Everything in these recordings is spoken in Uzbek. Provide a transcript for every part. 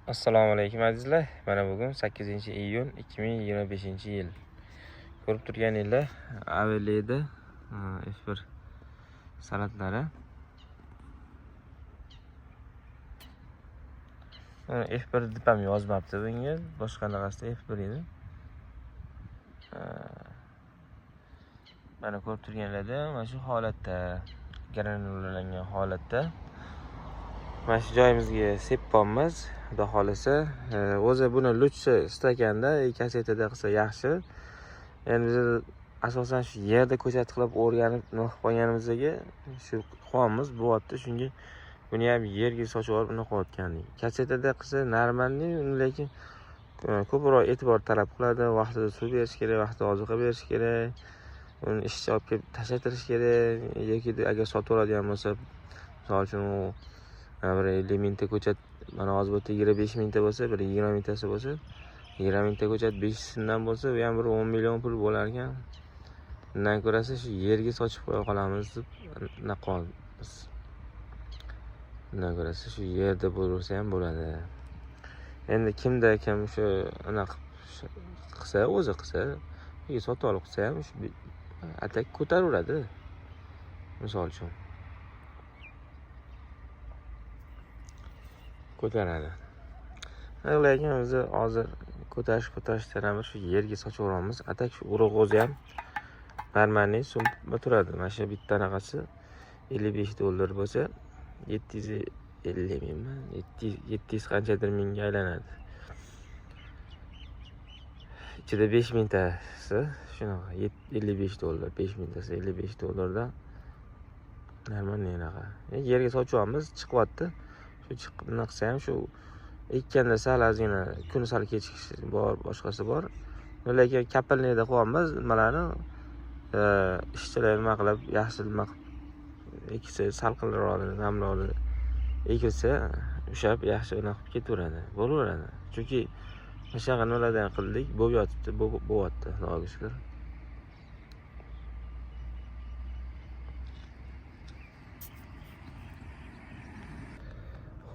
Assalomu alaykum azizlar. Mana bugun 8-iyun 2025-yil. Ko'rib turganingizlar, Aveleda F1 salatlari. F1 deb ham yozmabdi bunga, boshqa narasida F1 edi. Mana ko'rib turganingizda, mana shu holatda, granulalangan holatda. Mana shu joyimizga sepamiz. Xudo xolasa, o'zi buni lutsi stakanda, kasetada qilsa yaxshi. Endi biz asosan shu yerda ko'chat qilib o'rganib nima qilib qolganimizga shu qilamiz, bo'lyapti. Shunga buni ham yerga sochib olib uni qo'yotgandik. Kasetada qilsa normalniy, lekin ko'proq e'tibor talab qiladi. Vaqtida suv berish kerak, vaqtida oziqa berish kerak. Uni ishchi olib kelib tashatirish kerak yoki agar sotib oladigan bo'lsa, misol uchun bir 50 mingta ko'chat mana hozir bu 25 mingta bo'lsa, bir 20 mingtasi bo'lsa, 20 mingta ko'chat 5 sindan bo'lsa, u ham bir 10 million pul bo'lar ekan. Undan ko'rasa shu yerga sochib qo'ya qolamiz deb naqolmiz. Undan ko'rasa shu yerda bo'lsa ham bo'ladi. Endi kimda kim shu anaqa qilsa, o'zi qilsa, yoki sotib olib qilsa ham shu atak ko'taraveradi. Misol uchun ko'taradi. Lekin biz hozir ko'tarishdan shu yerga sochaveramiz. Atak shu urug' o'zi ham normalniy summa turadi. Mana shu bitta anaqasi $55 bo'lsa, 750 mingmi? 700 qanchadir mingga aylanadi. Ichida 5 mingtasi shunaqa $55, 5 mingtasi $55 normalniy anaqa. Yerga sochamiz, chiqyapti. Shu chiqib qilsa ham shu ekkanda sal ozgina kun sal kechikishi bor, boshqasi bor. Lekin kapelniyda qo'yamiz, nimalarni ishchilar nima qilib, yaxshi nima qilib eksa, salqinroq, namroq ekilsa, ushab yaxshi unaqa qilib ketaveradi, bo'laveradi. Chunki o'shaqa nimalardan qildik, bo'lib yotibdi, bo'lyapti, Xudoga shukr.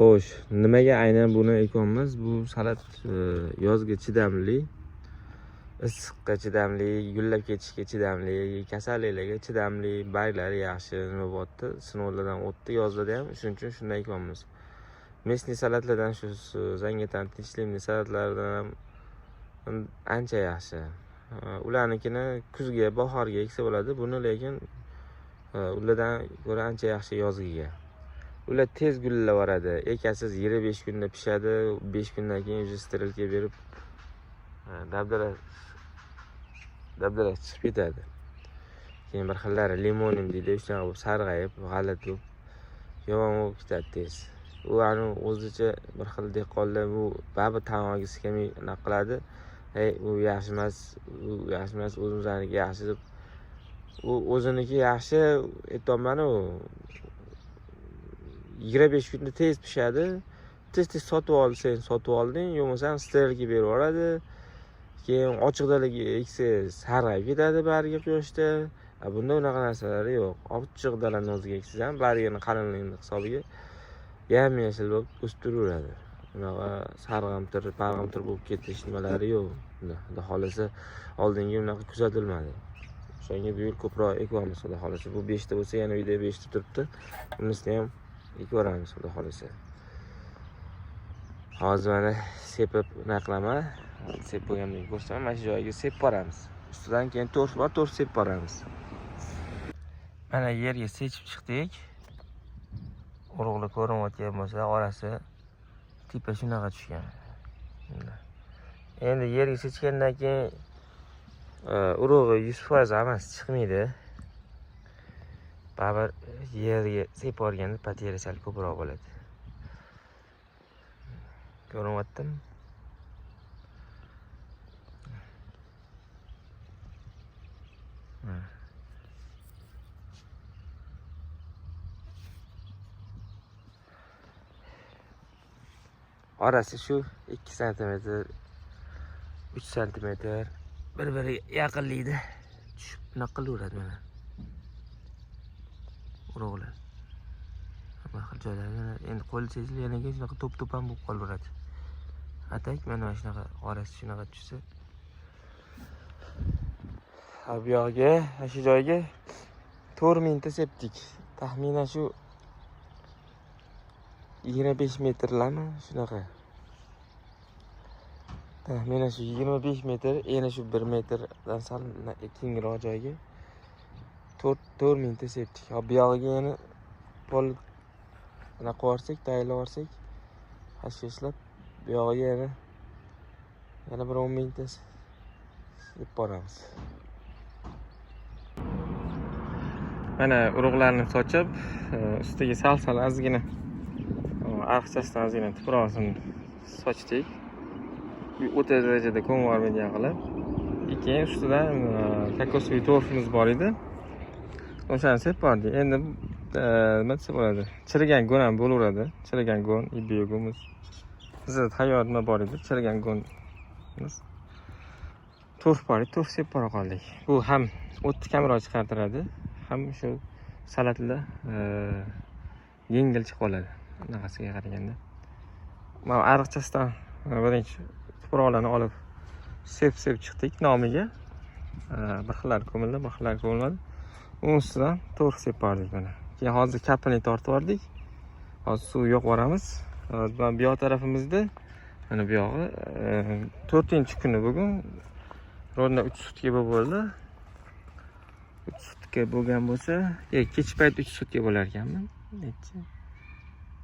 Xo'sh, nimaga aynan buni ekamiz? Bu salat yozga chidamli, issiqqa chidamli, gullab ketishga chidamli, kasalliklarga chidamli, barglari yaxshi nima bo'lyapti. Sinovlardan o'tdi yozda ham, shuning uchun shunday ekamiz. Mesni salatlardan shu zangitan tinchlikli salatlardan ham ancha yaxshi. Ularnikini kuzga, bahorga eksa bo'ladi. Buni lekin ulardan ko'ra ancha yaxshi yozgiga. Ular tez gullavoradi. Ekasiz 25 kunda pishadi, 5 kundan keyin o'zi sterilga berib dabdala chiqib ketadi. Keyin bir xillari limonim deydi, o'shaqa bo'lib sarg'ayib, g'alat bo'lib yomon bo'lib ketadi tez. U o'zicha bir xil dehqonlar bu babi tamog'i kelmay nima qiladi. Bu yaxshi emas, o'zimizga yaxshi deb. U o'ziniki yaxshi, aytolmanu 25 kunda tez pishadi. Tez sotib olding, yo'qmasam sterilga berib yuboradi. Keyin ochiqdaligi eksa sarg'ayib ketadi bariga quyoshda. Bunda unaqa narsalar yo'q. Ochiq dalani o'ziga eksa ham barigini qalinligini hisobiga yam-yashil bo'lib o'sib turaveradi. Unaqa parg'amtir bo'lib ketish nimalari yo'q. Xudo xolasa oldingi unaqa kuzatilmadi. O'shanga bu yil ko'proq ekyapmiz, xudo xolasa. Bu 5 ta bo'lsa, yana uyda 5 ta turibdi. Bunisini ham ekvoramiz, xudo xolasa. Hozir mana sepib naqlaman. Sepib qo'yganimni ko'rsataman. Mana shu joyga sepib boramiz. Ustidan keyin to'rt sepib boramiz. Mana yerga sechib chiqdik. Urug'lar ko'rinayotgan bo'lsa, orasi tipa shunaqa tushgan. Endi yerga sechgandan keyin urug'i 100% emas chiqmaydi. Baribir yerga sepib olganda pateri sal ko'proq bo'ladi. Ko'rinyaptimi? Orasi shu 2 sm, 3 sm bir-biriga yaqinlikda tushib nima qilaveradi mana. Urug'lar. Har xil joylarda endi qo'l sezilganiga shunaqa to'p-to'p ham bo'lib qolaveradi. atak mana shunaqa qorasi shunaqa tushsa. Bu yog'iga, shu joyga 4 mingta sepdik. Taxminan shu 25 metrlarmi shunaqa. Taxminan shu 25 metr, yana shu 1 metrdan sal kengroq joyga 4 mingta sepdik. Bu yog'iga yana pol ana qo'rsak, tayyorlab olsak, hashashlab bu yog'iga yana bir 10 mingta sepib boramiz. Mana urug'larni sochib, ustiga sal ozgina arqchasidan ozgina tuproqni sochdik. O'ta darajada ko'm bo'lmagan qilib. Keyin ustidan kokosli torfimiz bor edi. O'shani sepib bordik. Endi nima desa bo'ladi? Chirigan go'n ham bo'laveradi. Chirigan go'n, ibiyogimiz. Bizda tayyor nima bor edi? Chirigan go'n. Torf bor edi, torf sepib bora qoldik. Bu ham o'tni kamroq chiqartiradi, ham shu salatlar yengil chiqib qoladi. Bunaqasiga qaraganda. Mana ariqchasidan birinchi tuproqlarni olib sepib chiqdik nomiga. Bir xillar ko'mildi, bir xillar ko'milmadi. Uning ustidan torf sepib bordik mana. Keyin hozir kapini tortib bordik. Hozir suv yo'q boramiz. Bu yoq tarafimizda mana bu yog'i 4-kuni bugun rovna 3 sutka bo'ldi. 3 sutka bo'lgan bo'lsa, kech payt 3 sutka bo'lar ekanmi? Necha?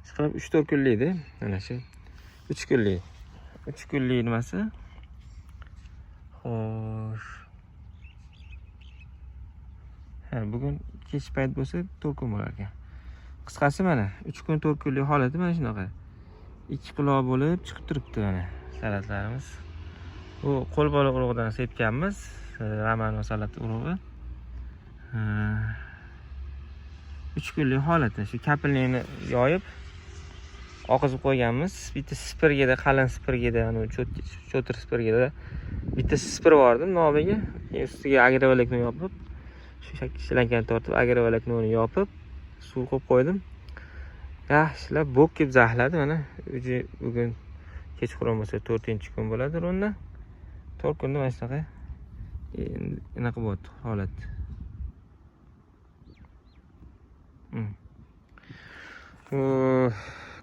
Chiqib 3-4 kunlik edi. Mana shu 3 kunlik. 3 kunlik nimasi? Xo'sh. Bugun kech payt bo'lsa 4 kun bo'lar ekan. Qisqasi mana 3 kun 4 kunlik holati mana shunaqa. 2 quloq bo'lib chiqib turibdi mana salatlarimiz. Bu qo'l bola urug'idan sepganmiz, Ramano salat urug'i. 3 kunlik holati. Shu kapilnikni yoyib oqizib qo'yganmiz. Bitta spirgada, qalin spirgada, ana cho'tir spirgada bitta spir bor edi nomiga. Ustiga agrovolokno yopib, shu shalankani tortib, agrovoloknoni yopib, suv qo'yib qo'ydim. Yaxshilab bo'kib zaxladi mana. Bugun kechqurun bo'lsa 4-kun bo'ladi ronda. 4 kunda mana shunaqa anaqa bo'ldi holat.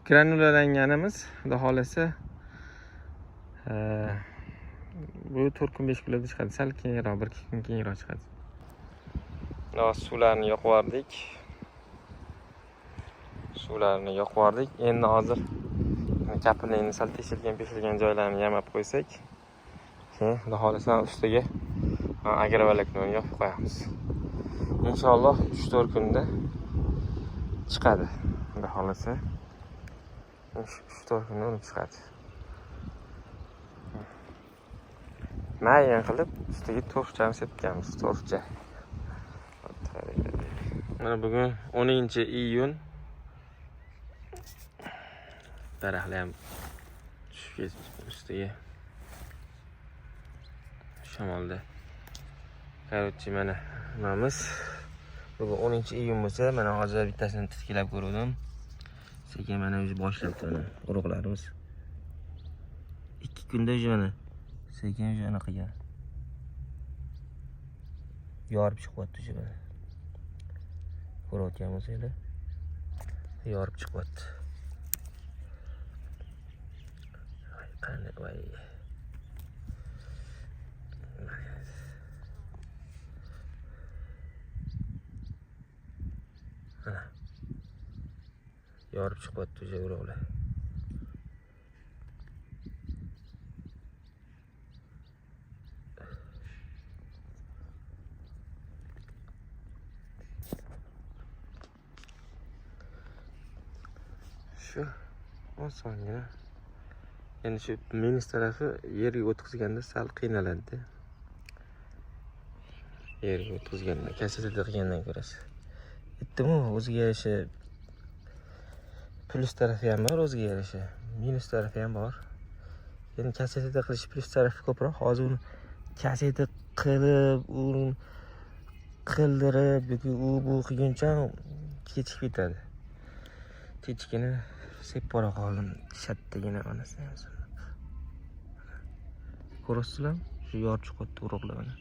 Granulalanganimiz, xudo xolasa bu 4 kun 5 kunlarda chiqadi. Sal keyinroq, 1-2 kun keyinroq chiqadi. Suvlarni yoqib yubordik. Endi hozir kapilnikni sal teshilgan joylarini yamab qo'ysak, keyin xudo xolasa ustiga agrovoloknoni yopib qo'yamiz. Inshaalloh 3-4 kunda chiqadi. Xudo xolasa 3-4 kunda unib chiqadi. Mayin qilib ustiga torfchani sepganmiz, torfcha. Mana bugun 10-iyun. Daraxtlar ham tushib ustiga shamolda. Qarorchi mana nimamiz. Bugun 10-iyun bo'lsa, mana hozir bittasini titkilab ko'rdim. Sekin mana o'zi boshlabdi mana urug'larimiz. 2 kunda mana sekin anaqiga yorib chiqyapti o'sha mana. Ko'rayotgan bo'lsanglar, yorib chiqyapti. Qani voy. Ana. Yorib chiqyapti o'sha urug'lar. Shu osongina. Endi shu minus tarafi yerga o'tkazganda sal qiynaladi. Yerga o'tkazganda, kasetada qilgandan ko'rasiz. Aytdim-ku, o'ziga yarasha plus tarafi ham bor, o'ziga yarasha minus tarafi ham bor. Endi kasetada qilish plus tarafi ko'proq. Hozir uni kaseta qilib, uni qildirib, bu qilguncha kechikib ketadi. Kechikini sepib bora qoldim. Shattagina onasi. ko'rasizlar, shu yorchi qotdi urug'lar.